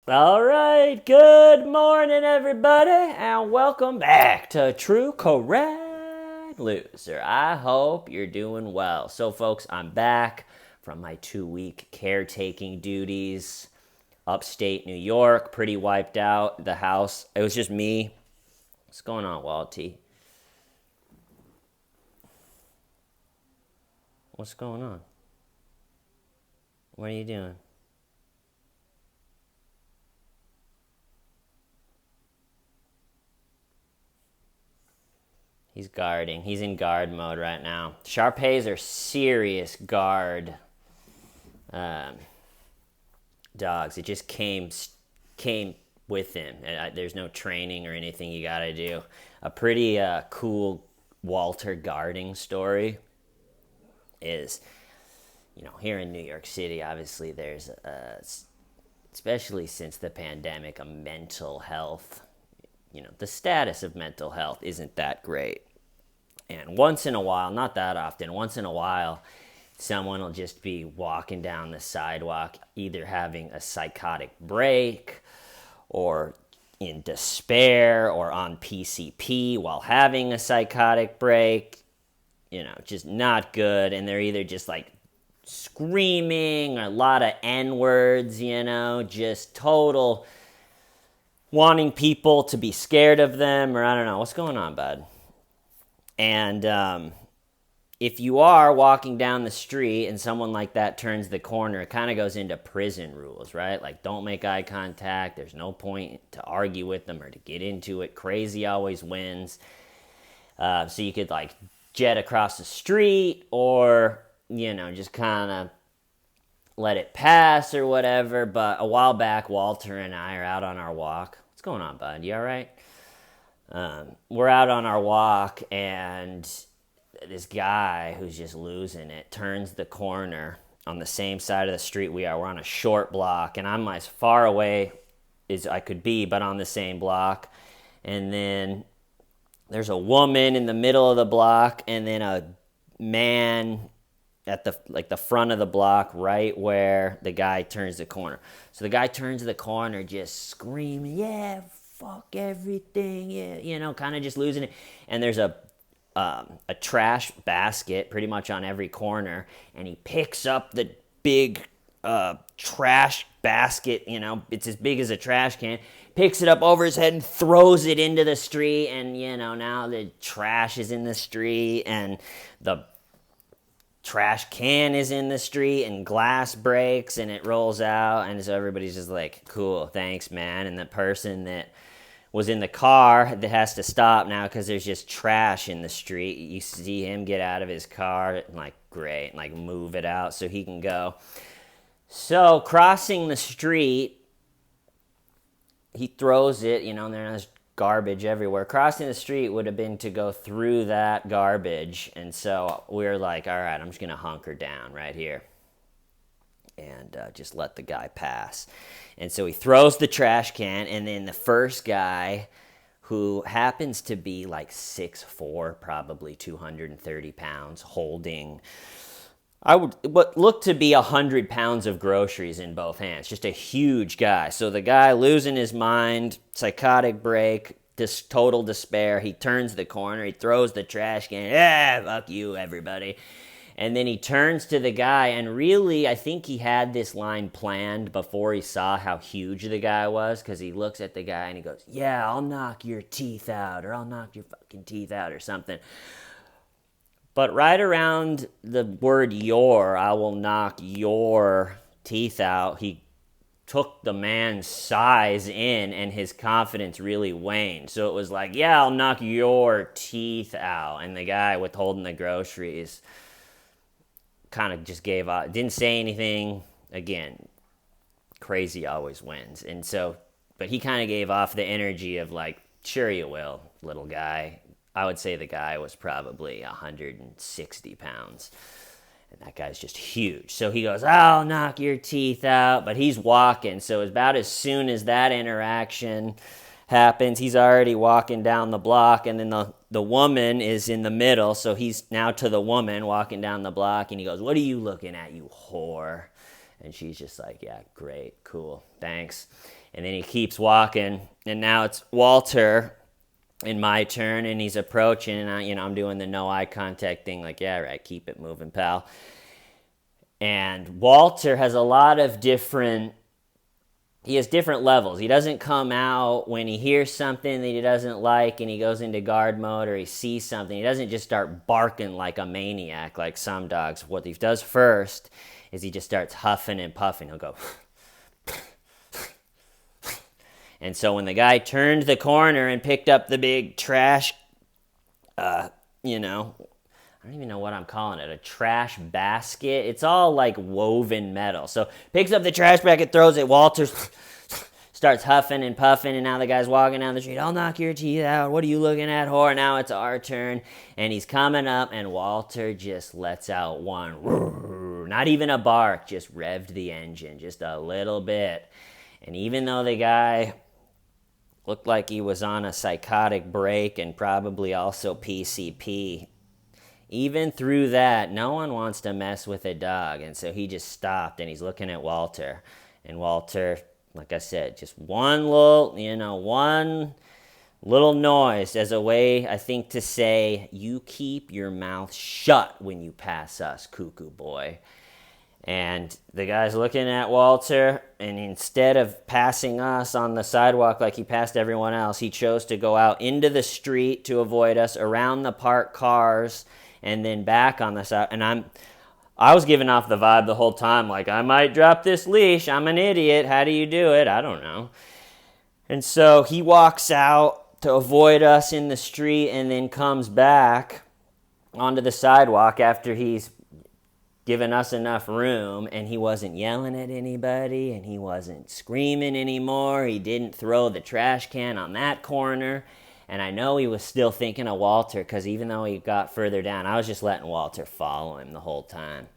All right, good morning, everybody, and welcome back to True Correct Loser. I hope you're doing well. So, folks, I'm back from my 2-week caretaking duties, upstate New York, pretty wiped out. The house, it was just me. What's going on, Walty? What's going on? What are you doing? He's guarding. He's in guard mode right now. Shar-Peis are serious guard um, dogs. It just came with him. There's no training or anything you gotta do. A pretty cool Walter guarding story is, here in New York City, obviously there's, especially since the pandemic, a mental health, the status of mental health isn't that great. And once in a while, not that often, once in a while, someone will just be walking down the sidewalk, either having a psychotic break or in despair or on PCP while having a psychotic break, just not good. And they're either just like screaming or a lot of N-words, just total wanting people to be scared of them, or I don't know. What's going on, bud? And if you are walking down the street and someone like that turns the corner, it kind of goes into prison rules, right? Like, don't make eye contact. There's no point to argue with them or to get into it. Crazy always wins. So you could, like, jet across the street or, just kind of let it pass or whatever. But a while back, Walter and I are out on our walk. What's going on, bud? You all right? We're out on our walk, and this guy who's just losing it turns the corner on the same side of the street we are. We're on a short block, and I'm as far away as I could be, but on the same block. And then there's a woman in the middle of the block, and then a man at the front of the block, right where the guy turns the corner. So the guy turns the corner just screaming, "Yeah, fuck everything," yeah, kind of just losing it. And there's a trash basket pretty much on every corner, and he picks up the big trash basket, it's as big as a trash can, picks it up over his head and throws it into the street, and now the trash is in the street, and the trash can is in the street, and glass breaks, and it rolls out, and so everybody's just like, "Cool, thanks, man." And the person that was in the car that has to stop now because there's just trash in the street. You see him get out of his car and like, great, and like move it out so he can go. So crossing the street, he throws it, and there's garbage everywhere. Crossing the street would have been to go through that garbage. And so we're like, all right, I'm just going to hunker down right here and just let the guy pass. And so he throws the trash can, and then the first guy, who happens to be like 6'4", probably 230 pounds, holding what looked to be 100 pounds of groceries in both hands. Just a huge guy. So the guy losing his mind, psychotic break, this total despair. He turns the corner, he throws the trash can, fuck you, everybody. And then he turns to the guy, and really, I think he had this line planned before he saw how huge the guy was, because he looks at the guy and he goes, "Yeah, I'll knock your teeth out," or "I'll knock your fucking teeth out," or something. But right around the word "your," "I will knock your teeth out," he took the man's size in, and his confidence really waned. So it was like, "Yeah, I'll knock your teeth out." And the guy withholding the groceries kind of just gave up, didn't say anything. Again, crazy always wins. And so, but he kind of gave off the energy of like, "Sure you will, little guy." I would say the guy was probably 160 pounds. And that guy's just huge. So he goes, "I'll knock your teeth out." But he's walking. So about as soon as that interaction happens, he's already walking down the block. And then the woman is in the middle. So he's now to the woman walking down the block. And he goes, "What are you looking at, you whore?" And she's just like, "Yeah, great, cool, thanks." And then he keeps walking, and now it's Walter and my turn, and he's approaching, and I'm doing the no eye contact thing, like, yeah, right, keep it moving, pal. And Walter has a lot of different levels. He doesn't come out when he hears something that he doesn't like and he goes into guard mode, or he sees something. He doesn't just start barking like a maniac like some dogs. What he does first is he just starts huffing and puffing. He'll go... And so when the guy turned the corner and picked up the big trash, I don't even know what I'm calling it, a trash basket. It's all like woven metal. So picks up the trash basket, throws it. Walter starts huffing and puffing, and now the guy's walking down the street. I'll knock your teeth out. What are you looking at, whore? Now it's our turn. And he's coming up, and Walter just lets out one, not even a bark, just revved the engine just a little bit. And even though the guy looked like he was on a psychotic break and probably also PCP, even through that, no one wants to mess with a dog. And so he just stopped, and he's looking at Walter. And Walter, like I said, just one little noise as a way, I think, to say, you keep your mouth shut when you pass us, cuckoo boy. And the guy's looking at Walter, and instead of passing us on the sidewalk like he passed everyone else, he chose to go out into the street to avoid us, around the parked cars, and then back on the side. And I was giving off the vibe the whole time, like, I might drop this leash. I'm an idiot. How do you do it? I don't know. And so he walks out to avoid us in the street and then comes back onto the sidewalk after he's given us enough room, and he wasn't yelling at anybody, and he wasn't screaming anymore. He didn't throw the trash can on that corner. And I know he was still thinking of Walter, because even though he got further down, I was just letting Walter follow him the whole time.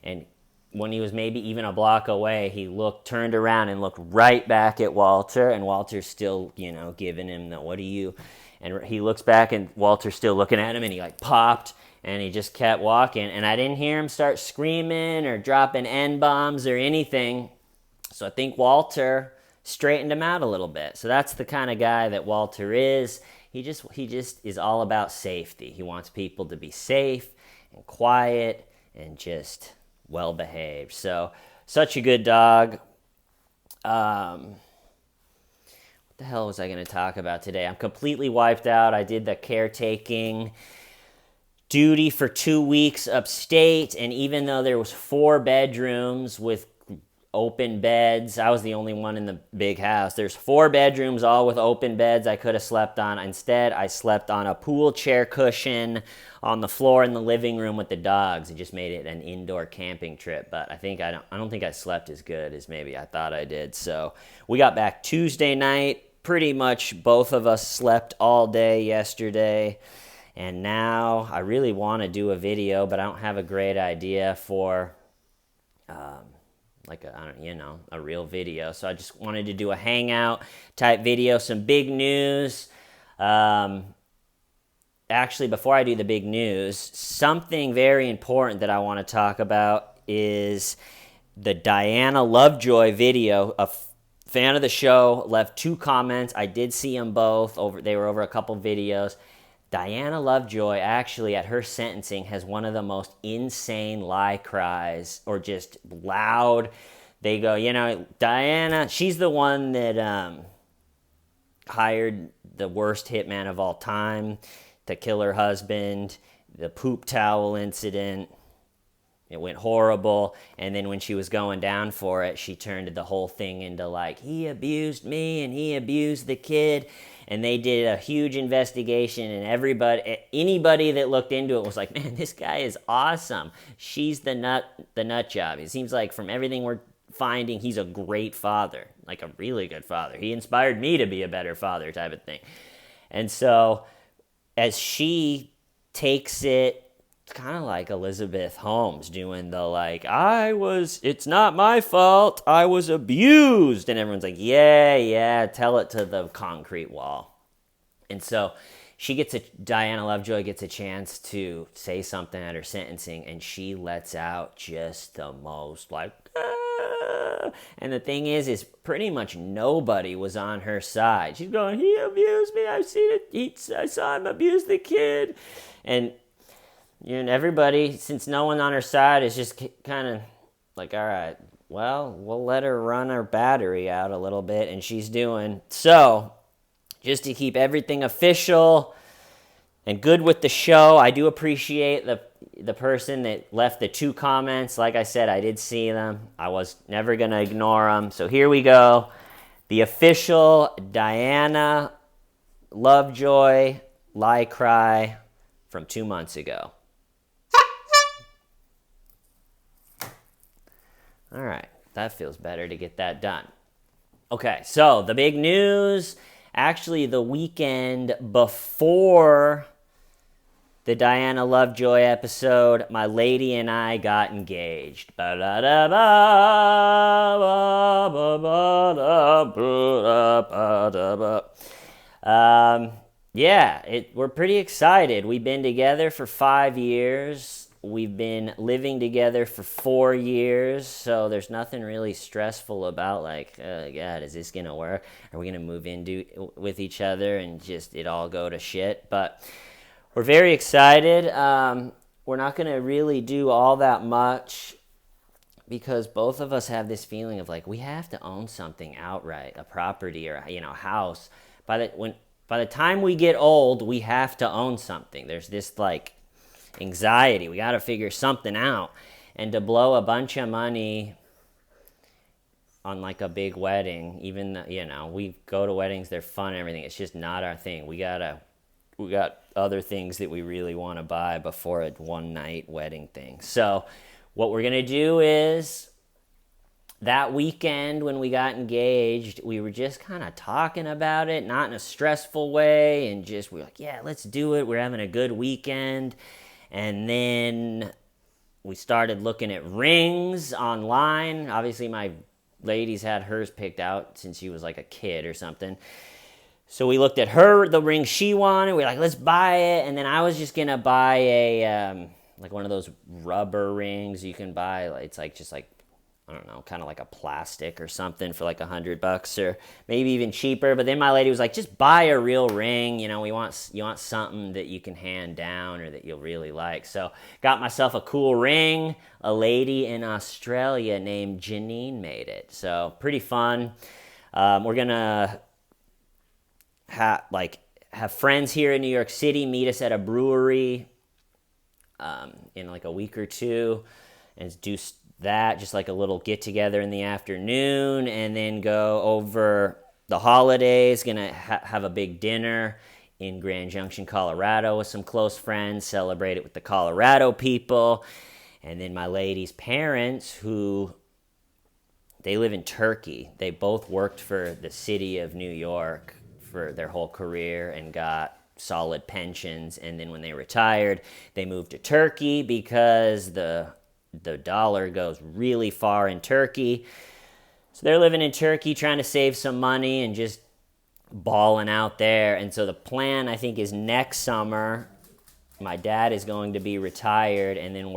And when he was maybe even a block away, he turned around and looked right back at Walter, and Walter's still, giving him the, what are you? And he looks back, and Walter's still looking at him, and he popped, and he just kept walking. And I didn't hear him start screaming or dropping N-bombs or anything. So I think Walter straightened him out a little bit. So that's the kind of guy that Walter is. He just is all about safety. He wants people to be safe and quiet and just well-behaved. So, such a good dog. What the hell was I going to talk about today? I'm completely wiped out. I did the caretaking duty for 2 weeks upstate, and even though there was 4 bedrooms with open beds, I was the only one in the big house. There's 4 bedrooms, all with open beds I could have slept on. Instead, I slept on a pool chair cushion on the floor in the living room with the dogs. It just made it an indoor camping trip, but I don't think I slept as good as maybe I thought I did. So we got back Tuesday night. Pretty much both of us slept all day yesterday. And now I really want to do a video, but I don't have a great idea for a real video. So I just wanted to do a hangout type video, some big news. Actually, before I do the big news, something very important that I want to talk about is the Diana Lovejoy video. A fan of the show left 2 comments. I did see them both. They were over a couple videos. Diana Lovejoy, actually, at her sentencing, has one of the most insane lie cries, or just loud. They go, Diana, she's the one that hired the worst hitman of all time to kill her husband, the poop towel incident. It went horrible, and then when she was going down for it, she turned the whole thing into he abused me and he abused the kid. And they did a huge investigation, and anybody that looked into it was like, man, this guy is awesome. She's the nut job. It seems like from everything we're finding, he's a great father, like a really good father. He inspired me to be a better father type of thing. And so as she takes it, it's kind of like Elizabeth Holmes doing the it's not my fault, I was abused. And everyone's like, yeah, tell it to the concrete wall. And so Diana Lovejoy gets a chance to say something at her sentencing, and she lets out just the most And the thing is pretty much nobody was on her side. She's going, he abused me. I've seen it. I saw him abuse the kid. And everybody, since no one on her side, is just kind of like, all right, well, we'll let her run her battery out a little bit, and she's doing. So, just to keep everything official and good with the show, I do appreciate the person that left the 2 comments. Like I said, I did see them. I was never going to ignore them. So here we go. The official Diana Lovejoy lie cry from 2 months ago. All right, that feels better to get that done. Okay, so the big news, actually the weekend before the Diana Lovejoy episode, my lady and I got engaged. We're pretty excited. We've been together for 5 years. We've been living together for 4 years, so there's nothing really stressful about like, oh God, is this gonna work? Are we gonna move in with each other and just it all go to shit? But we're very excited. We're not gonna really do all that much because both of us have this feeling of like we have to own something outright, a property or a house. By the time we get old, we have to own something. There's this like anxiety. We got to figure something out. And to blow a bunch of money on like a big wedding, even we go to weddings, they're fun and everything. It's just not our thing. We got other things that we really want to buy before a one night wedding thing. So what we're going to do is that weekend when we got engaged, we were just kind of talking about it, not in a stressful way, and just we're like, yeah, let's do it. We're having a good weekend. And then we started looking at rings online. Obviously, my lady's had hers picked out since she was like a kid or something. So we looked at the ring she wanted. We're like, let's buy it. And then I was just going to buy a, like one of those rubber rings you can buy. It's like just like, I don't know, kind of like a plastic or something for like $100 or maybe even cheaper. But then my lady was like, just buy a real ring. You want something that you can hand down or that you'll really like. So got myself a cool ring. A lady in Australia named Janine made it. So pretty fun. We're going to have friends here in New York City meet us at a brewery in like a week or two and do that, just like a little get together in the afternoon, and then go over the holidays. Gonna have a big dinner in Grand Junction, Colorado with some close friends, celebrate it with the Colorado people. And then my lady's parents, they live in Turkey. They both worked for the city of New York for their whole career and got solid pensions. And then when they retired, they moved to Turkey because the dollar goes really far in Turkey. So they're living in Turkey trying to save some money and just balling out there. And so the plan, I think, is next summer, my dad is going to be retired, and then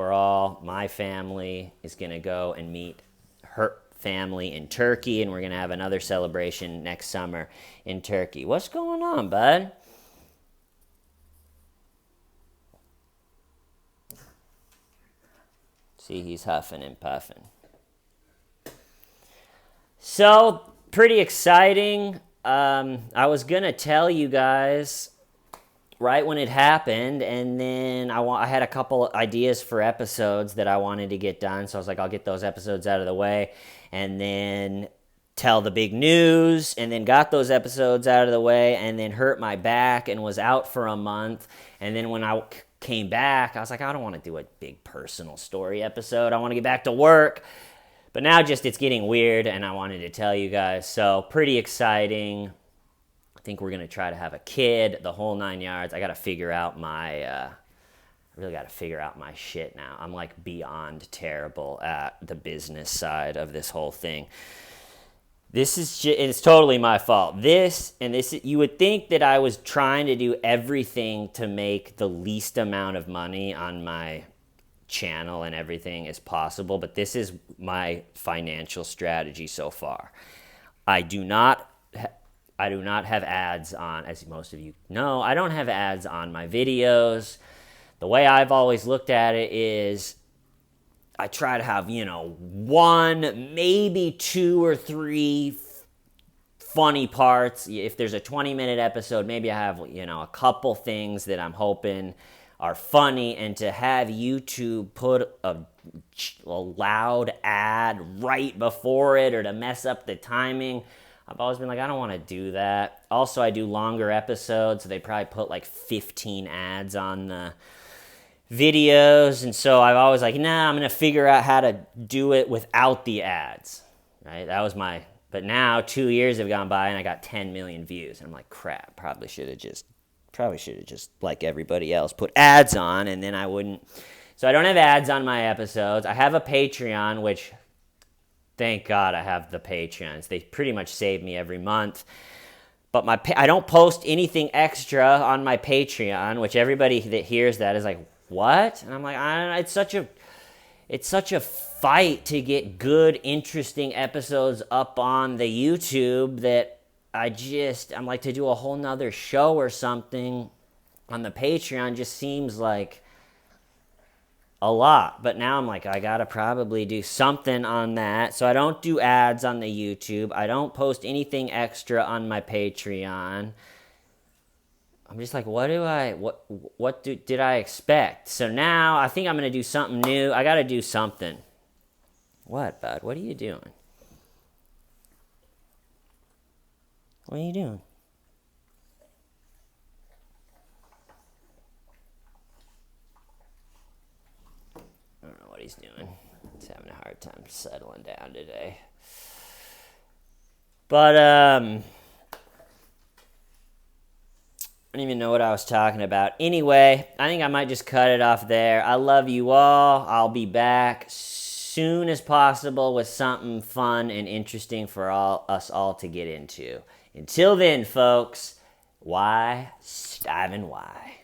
my family is going to go and meet her family in Turkey, and we're going to have another celebration next summer in Turkey. What's going on, bud? See, he's huffing and puffing. So, pretty exciting. I was going to tell you guys right when it happened, and then I had a couple ideas for episodes that I wanted to get done, so I was like, I'll get those episodes out of the way, and then tell the big news, and then got those episodes out of the way, and then hurt my back and was out for a month, and then when I came back, I was like, I don't want to do a big personal story episode. I want to get back to work. But now it's getting weird, and I wanted to tell you guys. So pretty exciting. I think we're going to try to have a kid, the whole 9 yards. I got to figure out I really got to figure out my shit now. I'm like beyond terrible at the business side of this whole thing. It's totally my fault. You would think that I was trying to do everything to make the least amount of money on my channel and everything as possible, but this is my financial strategy so far. I do not have ads on, as most of you know. I don't have ads on my videos. The way I've always looked at it is I try to have, one, maybe 2 or 3 funny parts. If there's a 20-minute episode, maybe I have, a couple things that I'm hoping are funny, and to have YouTube put a loud ad right before it or to mess up the timing, I've always been like, I don't want to do that. Also, I do longer episodes, so they probably put like 15 ads on the videos, and so I've always like, I'm going to figure out how to do it without the ads, right? That was but now 2 years have gone by and I got 10 million views, and I'm like, crap, probably should have just, like everybody else, put ads on, and then I wouldn't. So I don't have ads on my episodes. I have a Patreon, which, thank God I have the Patreons. They pretty much save me every month. But I don't post anything extra on my Patreon, which everybody that hears that is like, what? And I'm like, it's such a fight to get good, interesting episodes up on the YouTube that I'm like, to do a whole nother show or something on the Patreon just seems like a lot. But now I'm like, I gotta probably do something on that. So I don't do ads on the YouTube. I don't post anything extra on my Patreon. I'm just like, what did I expect? So now I think I'm gonna do something new. I gotta do something. What, bud? What are you doing? What are you doing? I don't know what he's doing. He's having a hard time settling down today. But, I don't even know what I was talking about. Anyway, I think I might just cut it off there. I love you all. I'll be back soon as possible with something fun and interesting for us all to get into. Until then, folks, why, Stuyven, why?